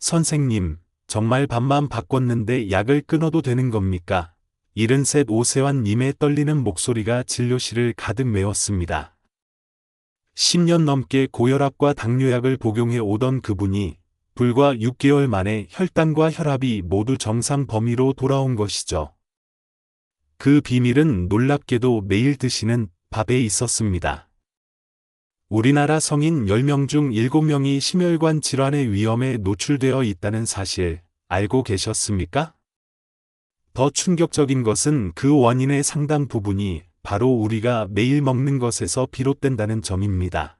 선생님, 정말 밥만 바꿨는데 약을 끊어도 되는 겁니까? 73 오세환님의 떨리는 목소리가 진료실을 가득 메웠습니다. 10년 넘게 고혈압과 당뇨약을 복용해 오던 그분이 불과 6개월 만에 혈당과 혈압이 모두 정상 범위로 돌아온 것이죠. 그 비밀은 놀랍게도 매일 드시는 밥에 있었습니다. 우리나라 성인 10명 중 7명이 심혈관 질환의 위험에 노출되어 있다는 사실 알고 계셨습니까? 더 충격적인 것은 그 원인의 상당 부분이 바로 우리가 매일 먹는 것에서 비롯된다는 점입니다.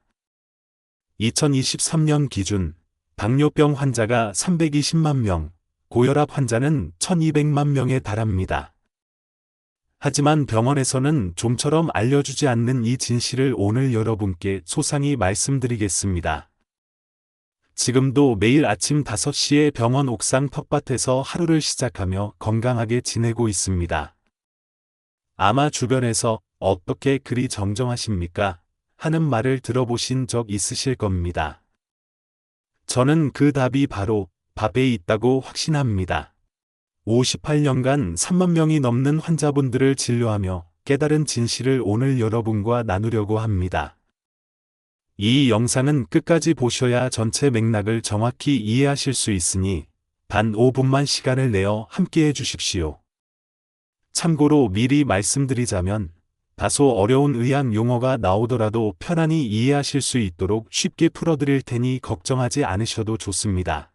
2023년 기준 당뇨병 환자가 320만 명, 고혈압 환자는 1200만 명에 달합니다. 하지만 병원에서는 좀처럼 알려주지 않는 이 진실을 오늘 여러분께 소상히 말씀드리겠습니다. 지금도 매일 아침 5시에 병원 옥상 텃밭에서 하루를 시작하며 건강하게 지내고 있습니다. 아마 주변에서 어떻게 그리 정정하십니까? 하는 말을 들어보신 적 있으실 겁니다. 저는 그 답이 바로 밥에 있다고 확신합니다. 58년간 3만 명이 넘는 환자분들을 진료하며 깨달은 진실을 오늘 여러분과 나누려고 합니다. 이 영상은 끝까지 보셔야 전체 맥락을 정확히 이해하실 수 있으니 단 5분만 시간을 내어 함께해 주십시오. 참고로 미리 말씀드리자면 다소 어려운 의학 용어가 나오더라도 편안히 이해하실 수 있도록 쉽게 풀어드릴 테니 걱정하지 않으셔도 좋습니다.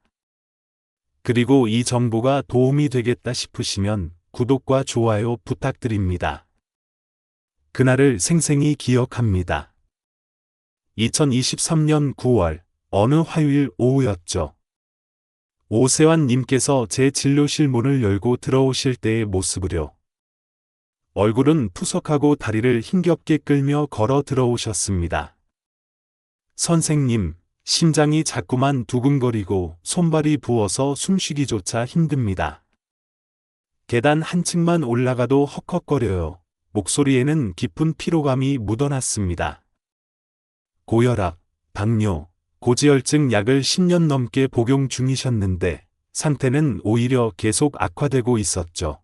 그리고 이 정보가 도움이 되겠다 싶으시면 구독과 좋아요 부탁드립니다. 그날을 생생히 기억합니다. 2023년 9월 어느 화요일 오후였죠. 오세환 님께서 제 진료실 문을 열고 들어오실 때의 모습으로 얼굴은 푸석하고 다리를 힘겹게 끌며 걸어 들어오셨습니다. 선생님, 심장이 자꾸만 두근거리고 손발이 부어서 숨쉬기조차 힘듭니다. 계단 한 층만 올라가도 헉헉거려요. 목소리에는 깊은 피로감이 묻어났습니다. 고혈압, 당뇨, 고지혈증 약을 10년 넘게 복용 중이셨는데 상태는 오히려 계속 악화되고 있었죠.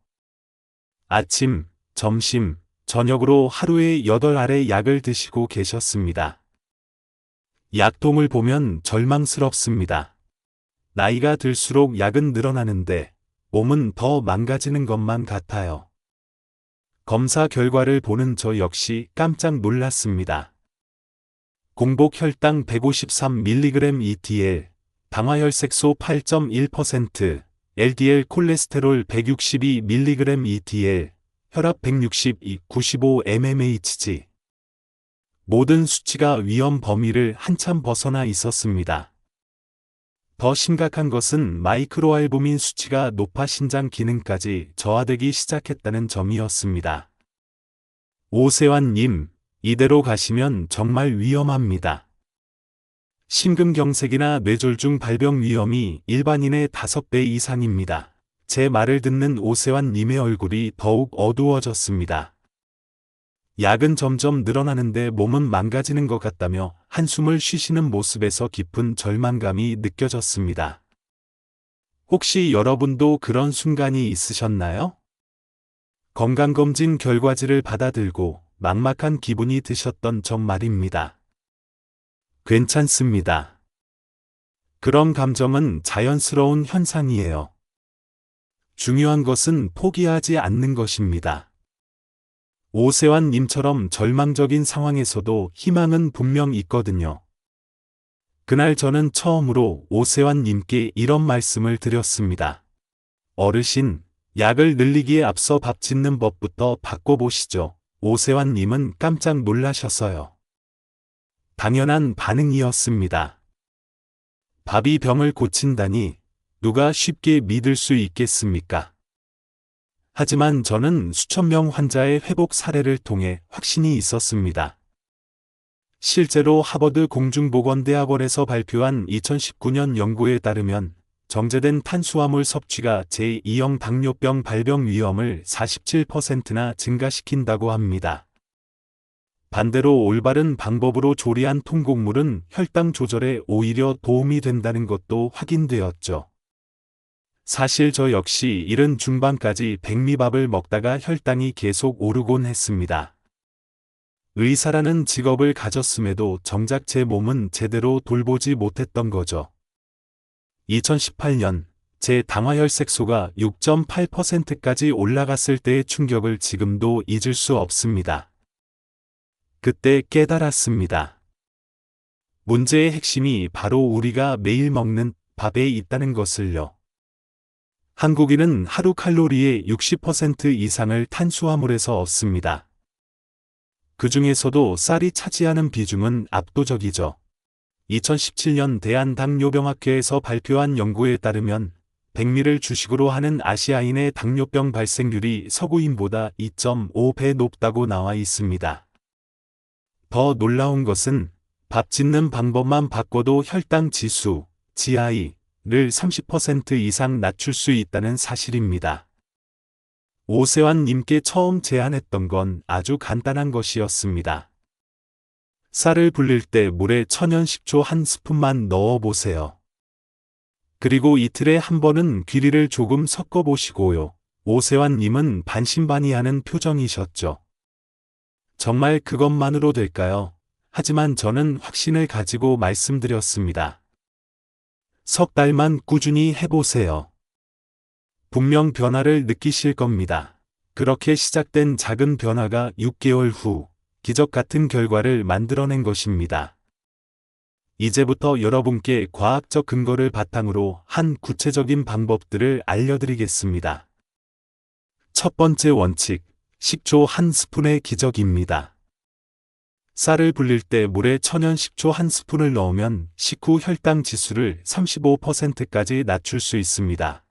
아침, 점심, 저녁으로 하루에 8알의 약을 드시고 계셨습니다. 약통을 보면 절망스럽습니다. 나이가 들수록 약은 늘어나는데 몸은 더 망가지는 것만 같아요. 검사 결과를 보는 저 역시 깜짝 놀랐습니다. 공복 혈당 153mg ETL, 당화혈색소 8.1%, LDL 콜레스테롤 162mg ETL, 혈압 162, 95mmHg. 모든 수치가 위험 범위를 한참 벗어나 있었습니다. 더 심각한 것은 마이크로알부민 수치가 높아 신장 기능까지 저하되기 시작했다는 점이었습니다. 오세환 님, 이대로 가시면 정말 위험합니다. 심근경색이나 뇌졸중 발병 위험이 일반인의 5배 이상입니다. 제 말을 듣는 오세환 님의 얼굴이 더욱 어두워졌습니다. 약은 점점 늘어나는데 몸은 망가지는 것 같다며 한숨을 쉬시는 모습에서 깊은 절망감이 느껴졌습니다. 혹시 여러분도 그런 순간이 있으셨나요? 건강검진 결과지를 받아들고 막막한 기분이 드셨던 적 말입니다. 괜찮습니다. 그런 감정은 자연스러운 현상이에요. 중요한 것은 포기하지 않는 것입니다. 오세환 님처럼 절망적인 상황에서도 희망은 분명 있거든요. 그날 저는 처음으로 오세환 님께 이런 말씀을 드렸습니다. 어르신, 약을 늘리기에 앞서 밥 짓는 법부터 바꿔보시죠. 오세환 님은 깜짝 놀라셨어요. 당연한 반응이었습니다. 밥이 병을 고친다니 누가 쉽게 믿을 수 있겠습니까? 하지만 저는 수천 명 환자의 회복 사례를 통해 확신이 있었습니다. 실제로 하버드 공중보건대학원에서 발표한 2019년 연구에 따르면 정제된 탄수화물 섭취가 제2형 당뇨병 발병 위험을 47%나 증가시킨다고 합니다. 반대로 올바른 방법으로 조리한 통곡물은 혈당 조절에 오히려 도움이 된다는 것도 확인되었죠. 사실 저 역시 이른 중반까지 백미밥을 먹다가 혈당이 계속 오르곤 했습니다. 의사라는 직업을 가졌음에도 정작 제 몸은 제대로 돌보지 못했던 거죠. 2018년 제 당화혈색소가 6.8%까지 올라갔을 때의 충격을 지금도 잊을 수 없습니다. 그때 깨달았습니다. 문제의 핵심이 바로 우리가 매일 먹는 밥에 있다는 것을요. 한국인은 하루 칼로리의 60% 이상을 탄수화물에서 얻습니다. 그 중에서도 쌀이 차지하는 비중은 압도적이죠. 2017년 대한당뇨병학회에서 발표한 연구에 따르면 백미를 주식으로 하는 아시아인의 당뇨병 발생률이 서구인보다 2.5배 높다고 나와 있습니다. 더 놀라운 것은 밥 짓는 방법만 바꿔도 혈당 지수, GI를 30% 이상 낮출 수 있다는 사실입니다. 오세환님께 처음 제안했던 건 아주 간단한 것이었습니다. 쌀을 불릴 때 물에 천연 식초 한 스푼만 넣어보세요. 그리고 이틀에 한 번은 귀리를 조금 섞어보시고요. 오세환님은 반신반의하는 표정이셨죠. 정말 그것만으로 될까요? 하지만 저는 확신을 가지고 말씀드렸습니다. 석 달만 꾸준히 해보세요. 분명 변화를 느끼실 겁니다. 그렇게 시작된 작은 변화가 6개월 후 기적 같은 결과를 만들어낸 것입니다. 이제부터 여러분께 과학적 근거를 바탕으로 한 구체적인 방법들을 알려드리겠습니다. 첫 번째 원칙, 식초 한 스푼의 기적입니다. 쌀을 불릴 때 물에 천연 식초 한 스푼을 넣으면 식후 혈당 지수를 35%까지 낮출 수 있습니다.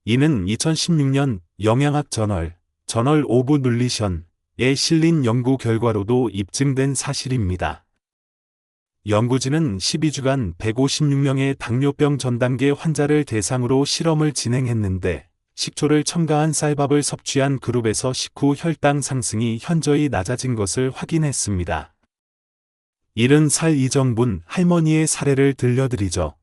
이는 2016년 영양학 저널 오브 눌리션에 실린 연구 결과로도 입증된 사실입니다. 연구진은 12주간 156명의 당뇨병 전단계 환자를 대상으로 실험을 진행했는데 식초를 첨가한 쌀밥을 섭취한 그룹에서 식후 혈당 상승이 현저히 낮아진 것을 확인했습니다. 70살 이정분 할머니의 사례를 들려드리죠.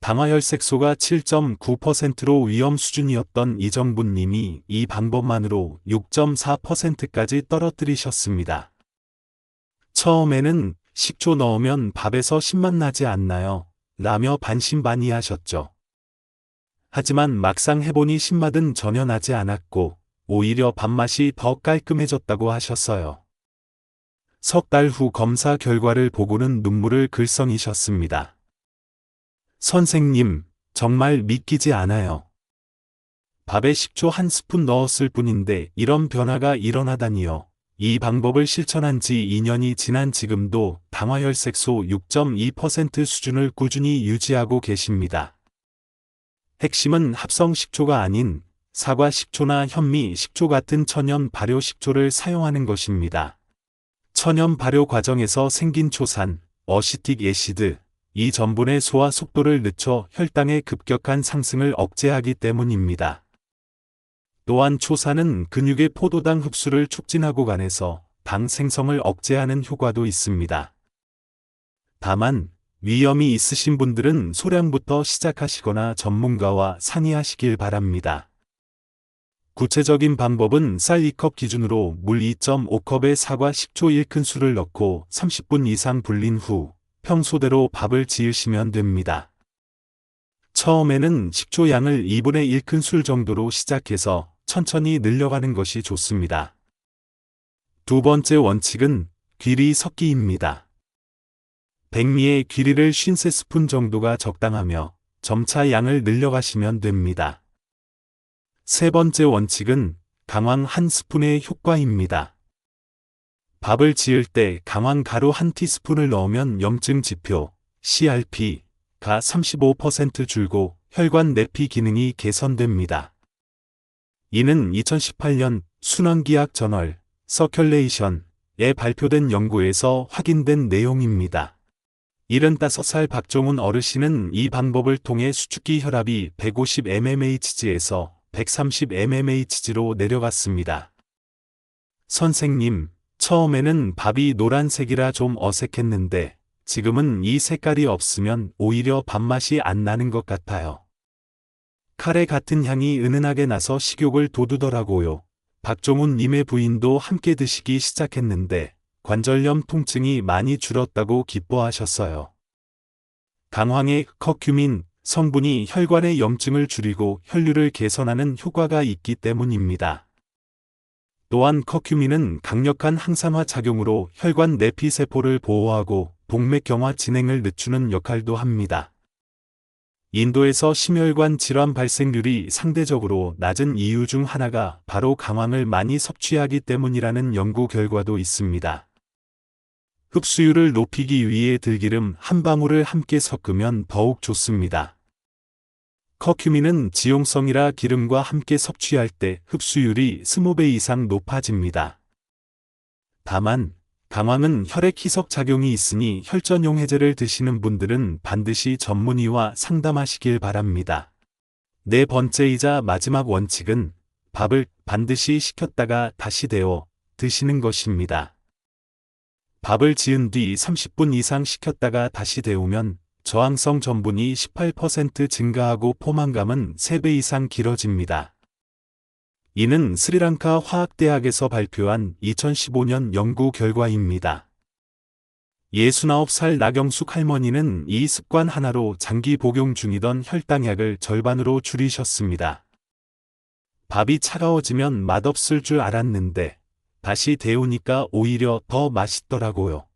당화혈색소가 7.9%로 위험 수준이었던 이정분 님이 이 방법만으로 6.4%까지 떨어뜨리셨습니다. 처음에는 식초 넣으면 밥에서 신맛 나지 않나요? 라며 반신반의하셨죠. 하지만 막상 해보니 신맛은 전혀 나지 않았고 오히려 밥맛이 더 깔끔해졌다고 하셨어요. 석 달 후 검사 결과를 보고는 눈물을 글썽이셨습니다. 선생님, 정말 믿기지 않아요. 밥에 식초 한 스푼 넣었을 뿐인데 이런 변화가 일어나다니요. 이 방법을 실천한 지 2년이 지난 지금도 당화혈색소 6.2% 수준을 꾸준히 유지하고 계십니다. 핵심은 합성 식초가 아닌 사과 식초나 현미 식초 같은 천연 발효 식초를 사용하는 것입니다. 천연 발효 과정에서 생긴 초산, 어시틱 애시드, 이 전분의 소화 속도를 늦춰 혈당의 급격한 상승을 억제하기 때문입니다. 또한 초산은 근육의 포도당 흡수를 촉진하고 간에서 당 생성을 억제하는 효과도 있습니다. 다만 위염이 있으신 분들은 소량부터 시작하시거나 전문가와 상의하시길 바랍니다. 구체적인 방법은 쌀 2컵 기준으로 물 2.5컵에 사과 식초 1큰술을 넣고 30분 이상 불린 후 평소대로 밥을 지으시면 됩니다. 처음에는 식초 양을 2분의 1큰술 정도로 시작해서 천천히 늘려가는 것이 좋습니다. 두 번째 원칙은 귀리 섞기입니다. 백미의 귀리를 53스푼 정도가 적당하며 점차 양을 늘려가시면 됩니다. 세 번째 원칙은 강황 한 스푼의 효과입니다. 밥을 지을 때 강황 가루 한 티스푼을 넣으면 염증 지표, CRP가 35% 줄고 혈관 내피 기능이 개선됩니다. 이는 2018년 순환기학 저널 서큘레이션에 발표된 연구에서 확인된 내용입니다. 75살 박종훈 어르신은 이 방법을 통해 수축기 혈압이 150mmHg에서 130mmHg로 내려갔습니다. 선생님, 처음에는 밥이 노란색이라 좀 어색했는데 지금은 이 색깔이 없으면 오히려 밥맛이 안 나는 것 같아요. 카레 같은 향이 은은하게 나서 식욕을 돋우더라고요. 박종훈 님의 부인도 함께 드시기 시작했는데 관절염 통증이 많이 줄었다고 기뻐하셨어요. 강황의 커큐민 성분이 혈관의 염증을 줄이고 혈류를 개선하는 효과가 있기 때문입니다. 또한 커큐민은 강력한 항산화 작용으로 혈관 내피세포를 보호하고 동맥경화 진행을 늦추는 역할도 합니다. 인도에서 심혈관 질환 발생률이 상대적으로 낮은 이유 중 하나가 바로 강황을 많이 섭취하기 때문이라는 연구 결과도 있습니다. 흡수율을 높이기 위해 들기름 한 방울을 함께 섞으면 더욱 좋습니다. 커큐민은 지용성이라 기름과 함께 섭취할 때 흡수율이 20배 이상 높아집니다. 다만 강황은 혈액 희석 작용이 있으니 혈전용 해제를 드시는 분들은 반드시 전문의와 상담하시길 바랍니다. 네 번째이자 마지막 원칙은 밥을 반드시 식혔다가 다시 데워 드시는 것입니다. 밥을 지은 뒤 30분 이상 식혔다가 다시 데우면 저항성 전분이 18% 증가하고 포만감은 3배 이상 길어집니다. 이는 스리랑카 화학대학에서 발표한 2015년 연구 결과입니다. 69살 나경숙 할머니는 이 습관 하나로 장기 복용 중이던 혈당약을 절반으로 줄이셨습니다. 밥이 차가워지면 맛없을 줄 알았는데 다시 데우니까 오히려 더 맛있더라고요.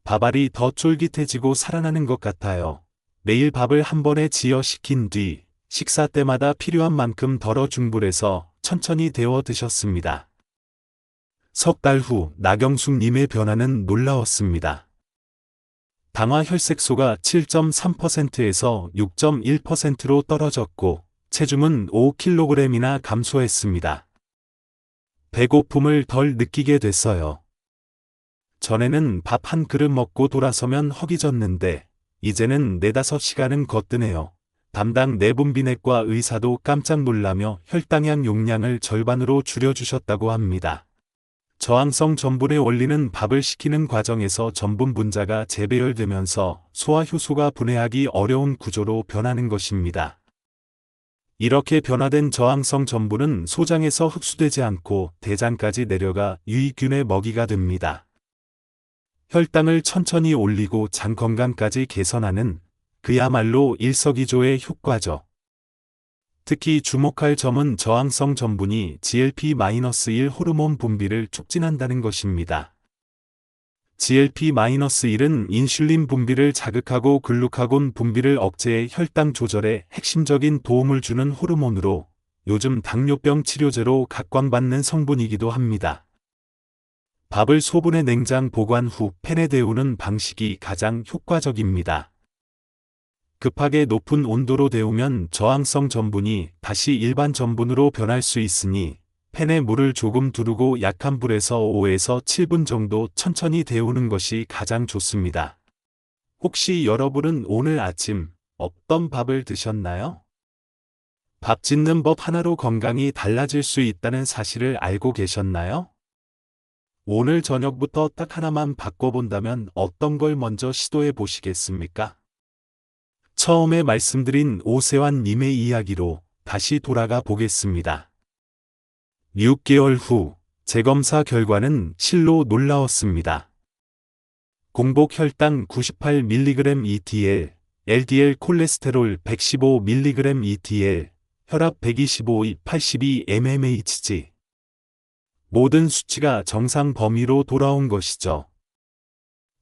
밥알이 더 쫄깃해지고 살아나는 것 같아요. 매일 밥을 한 번에 지어 식힌 뒤 식사 때마다 필요한 만큼 덜어 중불에서 천천히 데워 드셨습니다. 석 달 후 나경숙 님의 변화는 놀라웠습니다. 당화 혈색소가 7.3%에서 6.1%로 떨어졌고 체중은 5kg이나 감소했습니다. 배고픔을 덜 느끼게 됐어요. 전에는 밥 한 그릇 먹고 돌아서면 허기졌는데 이제는 4-5시간은 거뜬해요. 담당 내분비내과 의사도 깜짝 놀라며 혈당약 용량을 절반으로 줄여주셨다고 합니다. 저항성 전분의 원리는 밥을 식히는 과정에서 전분 분자가 재배열되면서 소화 효소가 분해하기 어려운 구조로 변하는 것입니다. 이렇게 변화된 저항성 전분은 소장에서 흡수되지 않고 대장까지 내려가 유익균의 먹이가 됩니다. 혈당을 천천히 올리고 장 건강까지 개선하는 그야말로 일석이조의 효과죠. 특히 주목할 점은 저항성 전분이 GLP-1 호르몬 분비를 촉진한다는 것입니다. GLP-1은 인슐린 분비를 자극하고 글루카곤 분비를 억제해 혈당 조절에 핵심적인 도움을 주는 호르몬으로 요즘 당뇨병 치료제로 각광받는 성분이기도 합니다. 밥을 소분해 냉장 보관 후 팬에 데우는 방식이 가장 효과적입니다. 급하게 높은 온도로 데우면 저항성 전분이 다시 일반 전분으로 변할 수 있으니 팬에 물을 조금 두르고 약한 불에서 5에서 7분 정도 천천히 데우는 것이 가장 좋습니다. 혹시 여러분은 오늘 아침 어떤 밥을 드셨나요? 밥 짓는 법 하나로 건강이 달라질 수 있다는 사실을 알고 계셨나요? 오늘 저녁부터 딱 하나만 바꿔본다면 어떤 걸 먼저 시도해 보시겠습니까? 처음에 말씀드린 오세환 님의 이야기로 다시 돌아가 보겠습니다. 6개월 후 재검사 결과는 실로 놀라웠습니다. 공복 혈당 98mg ETL, LDL 콜레스테롤 115mg ETL, 혈압 125/82 mmHg. 모든 수치가 정상 범위로 돌아온 것이죠.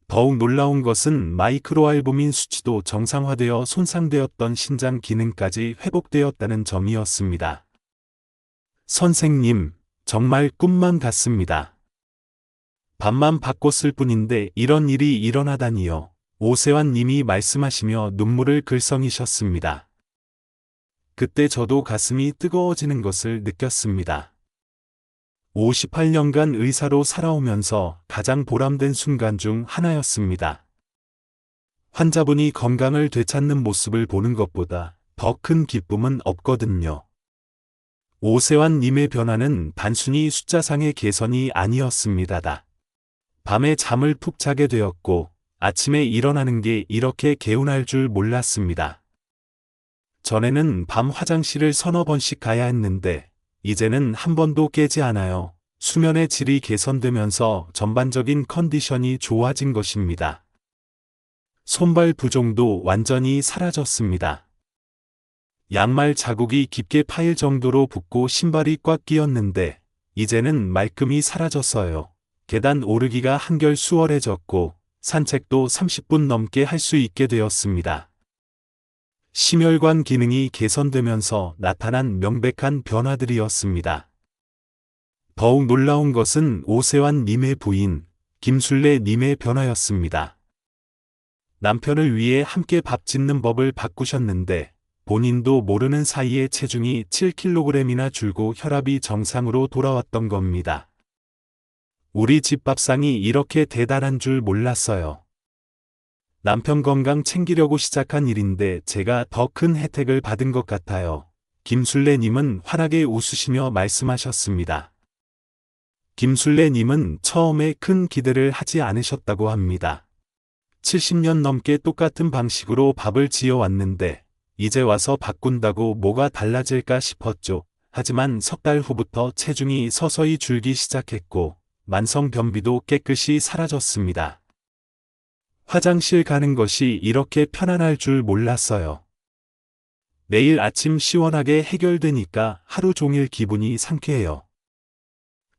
더욱 놀라운 것은 마이크로알부민 수치도 정상화되어 손상되었던 신장 기능까지 회복되었다는 점이었습니다. 선생님, 정말 꿈만 같습니다. 밥만 바꿨을 뿐인데 이런 일이 일어나다니요. 오세환 님이 말씀하시며 눈물을 글썽이셨습니다. 그때 저도 가슴이 뜨거워지는 것을 느꼈습니다. 58년간 의사로 살아오면서 가장 보람된 순간 중 하나였습니다. 환자분이 건강을 되찾는 모습을 보는 것보다 더 큰 기쁨은 없거든요. 오세환 님의 변화는 단순히 숫자상의 개선이 아니었습니다. 밤에 잠을 푹 자게 되었고 아침에 일어나는 게 이렇게 개운할 줄 몰랐습니다. 전에는 밤 화장실을 서너 번씩 가야 했는데 이제는 한 번도 깨지 않아요. 수면의 질이 개선되면서 전반적인 컨디션이 좋아진 것입니다. 손발 부종도 완전히 사라졌습니다. 양말 자국이 깊게 파일 정도로 붓고 신발이 꽉 끼었는데 이제는 말끔히 사라졌어요. 계단 오르기가 한결 수월해졌고 산책도 30분 넘게 할 수 있게 되었습니다. 심혈관 기능이 개선되면서 나타난 명백한 변화들이었습니다. 더욱 놀라운 것은 오세환 님의 부인, 김술래 님의 변화였습니다. 남편을 위해 함께 밥 짓는 법을 바꾸셨는데 본인도 모르는 사이에 체중이 7kg이나 줄고 혈압이 정상으로 돌아왔던 겁니다. 우리 집 밥상이 이렇게 대단한 줄 몰랐어요. 남편 건강 챙기려고 시작한 일인데 제가 더 큰 혜택을 받은 것 같아요. 김술래님은 환하게 웃으시며 말씀하셨습니다. 김술래님은 처음에 큰 기대를 하지 않으셨다고 합니다. 70년 넘게 똑같은 방식으로 밥을 지어왔는데 이제 와서 바꾼다고 뭐가 달라질까 싶었죠. 하지만 석 달 후부터 체중이 서서히 줄기 시작했고 만성 변비도 깨끗이 사라졌습니다. 화장실 가는 것이 이렇게 편안할 줄 몰랐어요. 매일 아침 시원하게 해결되니까 하루 종일 기분이 상쾌해요.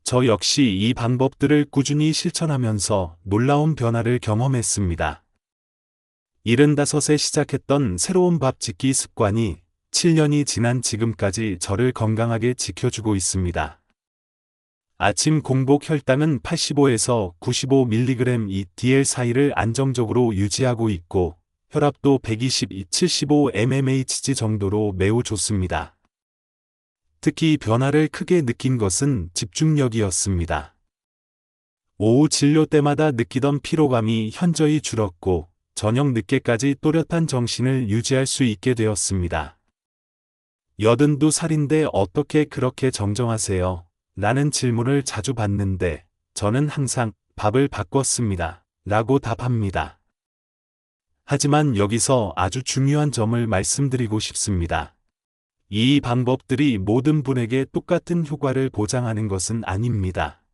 저 역시 이 방법들을 꾸준히 실천하면서 놀라운 변화를 경험했습니다. 75세 시작했던 새로운 밥 짓기 습관이 7년이 지난 지금까지 저를 건강하게 지켜주고 있습니다. 아침 공복 혈당은 85에서 95mg DL 사이를 안정적으로 유지하고 있고 혈압도 122, 75mmHg 정도로 매우 좋습니다. 특히 변화를 크게 느낀 것은 집중력이었습니다. 오후 진료 때마다 느끼던 피로감이 현저히 줄었고 저녁 늦게까지 또렷한 정신을 유지할 수 있게 되었습니다. 82살인데 어떻게 그렇게 정정하세요? 라는 질문을 자주 받는데 저는 항상 밥을 바꿨습니다. 라고 답합니다. 하지만 여기서 아주 중요한 점을 말씀드리고 싶습니다. 이 방법들이 모든 분에게 똑같은 효과를 보장하는 것은 아닙니다.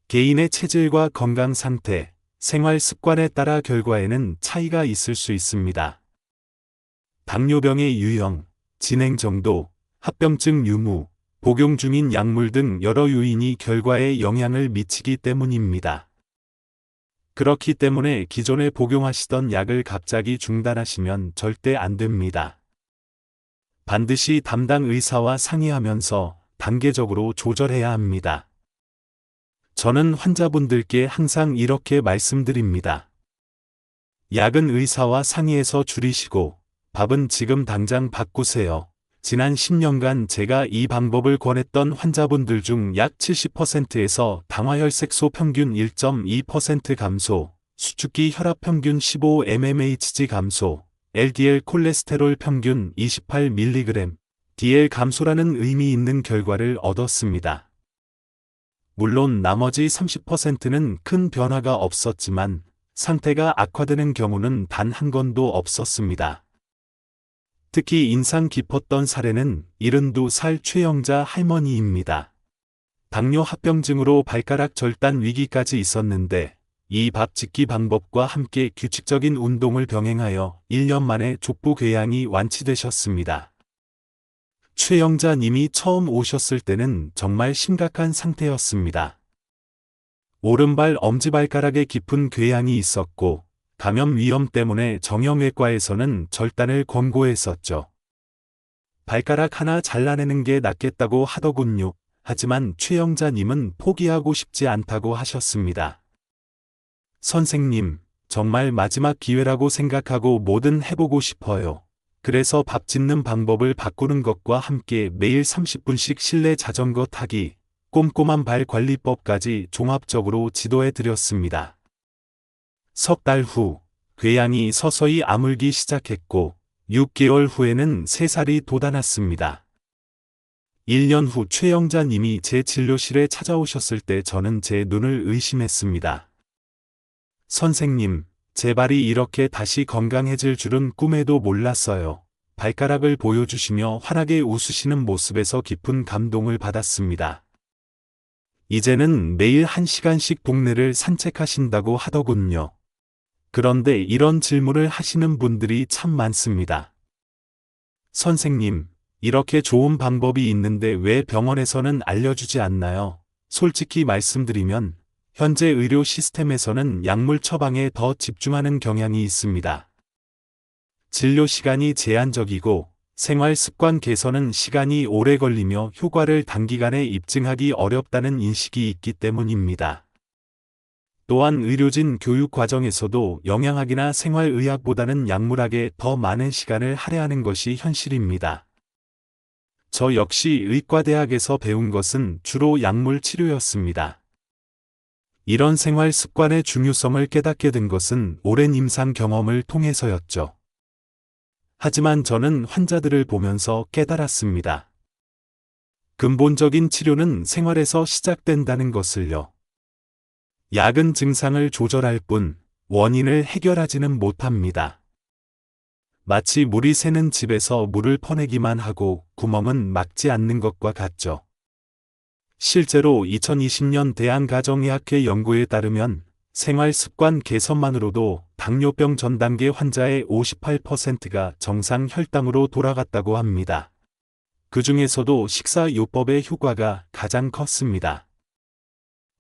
개인의 체질과 건강 상태, 생활 습관에 따라 결과에는 차이가 있을 수 있습니다. 당뇨병의 유형, 진행 정도, 합병증 유무, 복용 중인 약물 등 여러 요인이 결과에 영향을 미치기 때문입니다. 그렇기 때문에 기존에 복용하시던 약을 갑자기 중단하시면 절대 안 됩니다. 반드시 담당 의사와 상의하면서 단계적으로 조절해야 합니다. 저는 환자분들께 항상 이렇게 말씀드립니다. 약은 의사와 상의해서 줄이시고 밥은 지금 당장 바꾸세요. 지난 10년간 제가 이 방법을 권했던 환자분들 중 약 70%에서 당화혈색소 평균 1.2% 감소, 수축기 혈압 평균 15mmHg 감소, LDL 콜레스테롤 평균 28mg, DL 감소라는 의미 있는 결과를 얻었습니다. 물론 나머지 30%는 큰 변화가 없었지만 상태가 악화되는 경우는 단 한 건도 없었습니다. 특히 인상 깊었던 사례는 72살 최영자 할머니입니다. 당뇨 합병증으로 발가락 절단 위기까지 있었는데 이 밥 짓기 방법과 함께 규칙적인 운동을 병행하여 1년 만에 족부 궤양이 완치되셨습니다. 최영자 님이 처음 오셨을 때는 정말 심각한 상태였습니다. 오른발 엄지발가락에 깊은 궤양이 있었고 감염 위험 때문에 정형외과에서는 절단을 권고했었죠. 발가락 하나 잘라내는 게 낫겠다고 하더군요. 하지만 최영자님은 포기하고 싶지 않다고 하셨습니다. 선생님, 정말 마지막 기회라고 생각하고 뭐든 해보고 싶어요. 그래서 밥 짓는 방법을 바꾸는 것과 함께 매일 30분씩 실내 자전거 타기, 꼼꼼한 발 관리법까지 종합적으로 지도해 드렸습니다. 석 달 후, 궤양이 서서히 아물기 시작했고 6개월 후에는 3살이 돋아났습니다. 1년 후 최영자 님이 제 진료실에 찾아오셨을 때 저는 제 눈을 의심했습니다. 선생님, 제 발이 이렇게 다시 건강해질 줄은 꿈에도 몰랐어요. 발가락을 보여주시며 환하게 웃으시는 모습에서 깊은 감동을 받았습니다. 이제는 매일 1시간씩 동네를 산책하신다고 하더군요. 그런데 이런 질문을 하시는 분들이 참 많습니다. 선생님, 이렇게 좋은 방법이 있는데 왜 병원에서는 알려주지 않나요? 솔직히 말씀드리면 현재 의료 시스템에서는 약물 처방에 더 집중하는 경향이 있습니다. 진료 시간이 제한적이고 생활 습관 개선은 시간이 오래 걸리며 효과를 단기간에 입증하기 어렵다는 인식이 있기 때문입니다. 또한 의료진 교육 과정에서도 영양학이나 생활의학보다는 약물학에 더 많은 시간을 할애하는 것이 현실입니다. 저 역시 의과대학에서 배운 것은 주로 약물 치료였습니다. 이런 생활 습관의 중요성을 깨닫게 된 것은 오랜 임상 경험을 통해서였죠. 하지만 저는 환자들을 보면서 깨달았습니다. 근본적인 치료는 생활에서 시작된다는 것을요. 약은 증상을 조절할 뿐 원인을 해결하지는 못합니다. 마치 물이 새는 집에서 물을 퍼내기만 하고 구멍은 막지 않는 것과 같죠. 실제로 2020년 대한가정의학회 연구에 따르면 생활습관 개선만으로도 당뇨병 전 단계 환자의 58%가 정상 혈당으로 돌아갔다고 합니다. 그 중에서도 식사요법의 효과가 가장 컸습니다.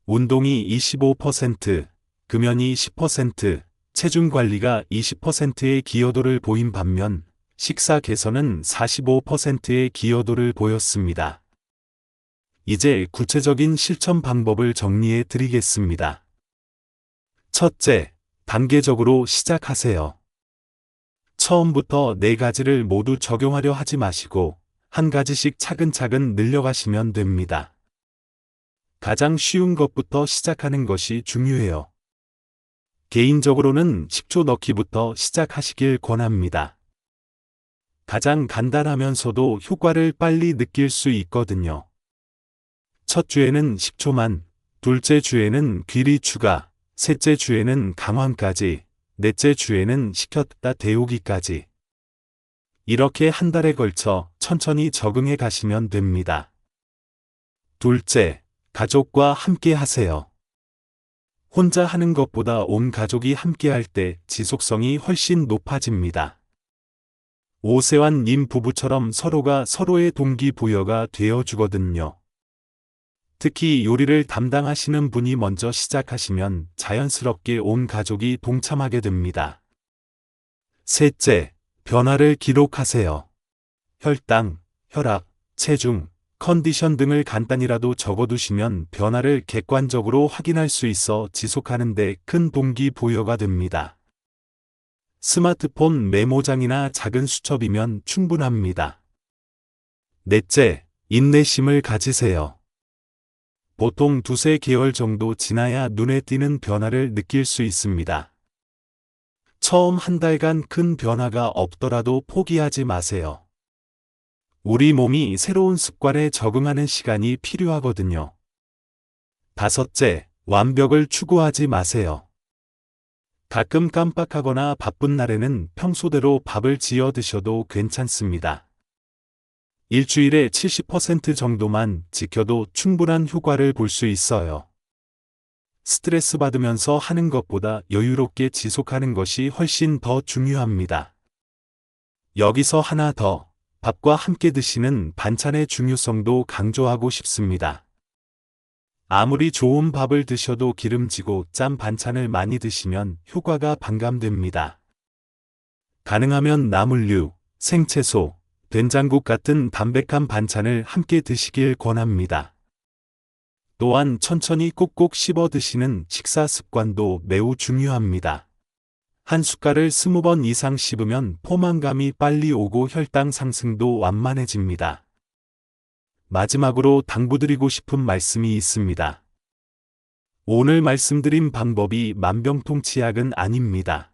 운동이 25%, 금연이 10%, 체중 관리가 20%의 기여도를 보인 반면 식사 개선은 45%의 기여도를 보였습니다. 이제 구체적인 실천 방법을 정리해 드리겠습니다. 첫째, 단계적으로 시작하세요. 처음부터 4가지를 모두 적용하려 하지 마시고 한 가지씩 차근차근 늘려가시면 됩니다. 가장 쉬운 것부터 시작하는 것이 중요해요. 개인적으로는 식초 넣기부터 시작하시길 권합니다. 가장 간단하면서도 효과를 빨리 느낄 수 있거든요. 첫 주에는 식초만, 둘째 주에는 귀리 추가, 셋째 주에는 강황까지, 넷째 주에는 식혔다 데우기까지. 이렇게 한 달에 걸쳐 천천히 적응해 가시면 됩니다. 둘째, 가족과 함께 하세요. 혼자 하는 것보다 온 가족이 함께 할 때 지속성이 훨씬 높아집니다. 오세환 님 부부처럼 서로가 서로의 동기부여가 되어주거든요. 특히 요리를 담당하시는 분이 먼저 시작하시면 자연스럽게 온 가족이 동참하게 됩니다. 셋째, 변화를 기록하세요. 혈당, 혈압, 체중, 컨디션 등을 간단히라도 적어두시면 변화를 객관적으로 확인할 수 있어 지속하는 데 큰 동기부여가 됩니다. 스마트폰 메모장이나 작은 수첩이면 충분합니다. 넷째, 인내심을 가지세요. 보통 2~3개월 정도 지나야 눈에 띄는 변화를 느낄 수 있습니다. 처음 한 달간 큰 변화가 없더라도 포기하지 마세요. 우리 몸이 새로운 습관에 적응하는 시간이 필요하거든요. 다섯째, 완벽을 추구하지 마세요. 가끔 깜빡하거나 바쁜 날에는 평소대로 밥을 지어 드셔도 괜찮습니다. 일주일에 70% 정도만 지켜도 충분한 효과를 볼 수 있어요. 스트레스 받으면서 하는 것보다 여유롭게 지속하는 것이 훨씬 더 중요합니다. 여기서 하나 더. 밥과 함께 드시는 반찬의 중요성도 강조하고 싶습니다. 아무리 좋은 밥을 드셔도 기름지고 짠 반찬을 많이 드시면 효과가 반감됩니다. 가능하면 나물류, 생채소, 된장국 같은 담백한 반찬을 함께 드시길 권합니다. 또한 천천히 꼭꼭 씹어 드시는 식사 습관도 매우 중요합니다. 한 숟갈을 20번 이상 씹으면 포만감이 빨리 오고 혈당 상승도 완만해집니다. 마지막으로 당부드리고 싶은 말씀이 있습니다. 오늘 말씀드린 방법이 만병통치약은 아닙니다.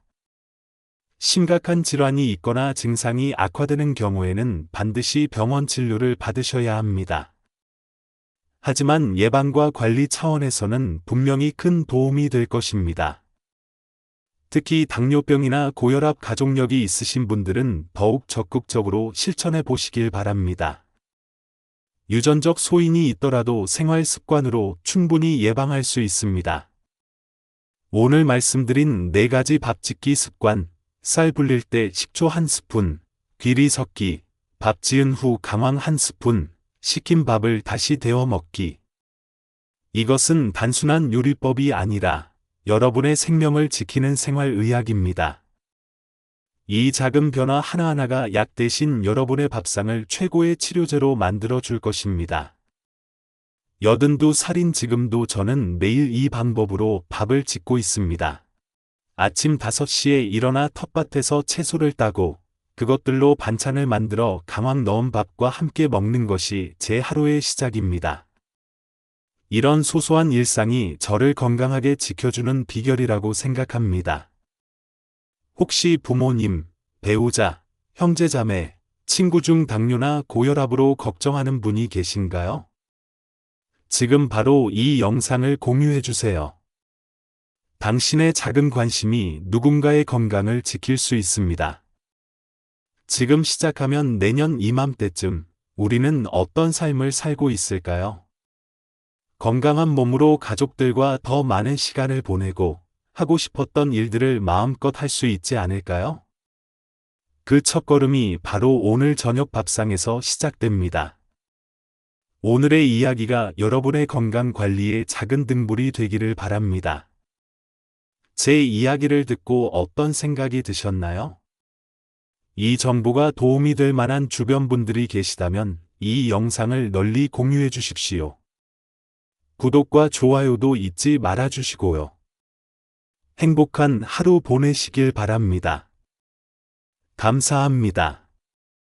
심각한 질환이 있거나 증상이 악화되는 경우에는 반드시 병원 진료를 받으셔야 합니다. 하지만 예방과 관리 차원에서는 분명히 큰 도움이 될 것입니다. 특히 당뇨병이나 고혈압 가족력이 있으신 분들은 더욱 적극적으로 실천해 보시길 바랍니다. 유전적 소인이 있더라도 생활 습관으로 충분히 예방할 수 있습니다. 오늘 말씀드린 4가지 밥 짓기 습관, 쌀 불릴 때 식초 1스푼, 귀리 섞기, 밥 지은 후 강황 1스푼, 식힌 밥을 다시 데워 먹기. 이것은 단순한 요리법이 아니라 여러분의 생명을 지키는 생활의학입니다. 이 작은 변화 하나하나가 약 대신 여러분의 밥상을 최고의 치료제로 만들어 줄 것입니다. 82살인 지금도 저는 매일 이 방법으로 밥을 짓고 있습니다. 아침 5시에 일어나 텃밭에서 채소를 따고 그것들로 반찬을 만들어 강황 넣은 밥과 함께 먹는 것이 제 하루의 시작입니다. 이런 소소한 일상이 저를 건강하게 지켜주는 비결이라고 생각합니다. 혹시 부모님, 배우자, 형제자매, 친구 중 당뇨나 고혈압으로 걱정하는 분이 계신가요? 지금 바로 이 영상을 공유해 주세요. 당신의 작은 관심이 누군가의 건강을 지킬 수 있습니다. 지금 시작하면 내년 이맘때쯤 우리는 어떤 삶을 살고 있을까요? 건강한 몸으로 가족들과 더 많은 시간을 보내고 하고 싶었던 일들을 마음껏 할 수 있지 않을까요? 그 첫걸음이 바로 오늘 저녁 밥상에서 시작됩니다. 오늘의 이야기가 여러분의 건강 관리에 작은 등불이 되기를 바랍니다. 제 이야기를 듣고 어떤 생각이 드셨나요? 이 정보가 도움이 될 만한 주변 분들이 계시다면 이 영상을 널리 공유해 주십시오. 구독과 좋아요도 잊지 말아 주시고요. 행복한 하루 보내시길 바랍니다. 감사합니다.